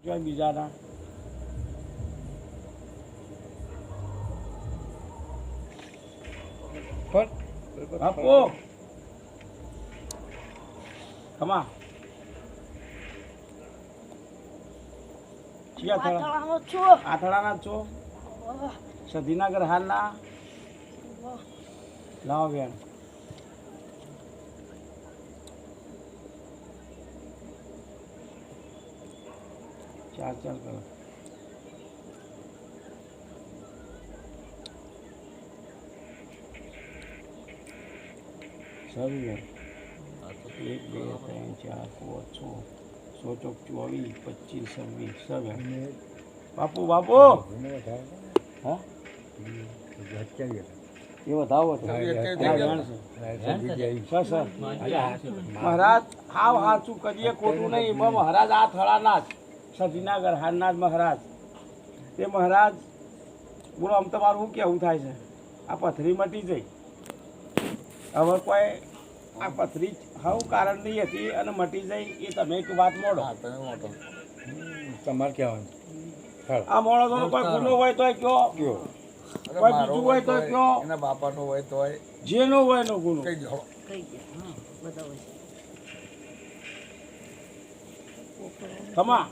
બીજાના બાપુ કમા આથડાના છો સધીનગર હાલના લાવો બેન ચાર ચાર કરો સારું બેન 1 2 3 4 5 6 ચોક 24 25 26 સર બાપુ બાપુ હા એ વધાવો મહારાજ હાવ સાચું કરીએ ખોટું નહીં મહારાજ આ થળાના જ સધીનગર હારના જ મહારાજ તે મહારાજ બોલો આમ તમારું શું કેવું થાય છે આ પથરી મટી જઈ હવે કોઈ આ પથરી હાવ કારણ નહીં હતી અને મટી જાય એ તમે એક વાત મોડો તમારે કહેવાનું આ મોડો તો કોઈ ગુનો હોય તોય કયો કોઈ બીજું હોય તો કયો એના બાપાનો હોય તોય જેનો હોય એનો ગુનો કઈ દો ખમા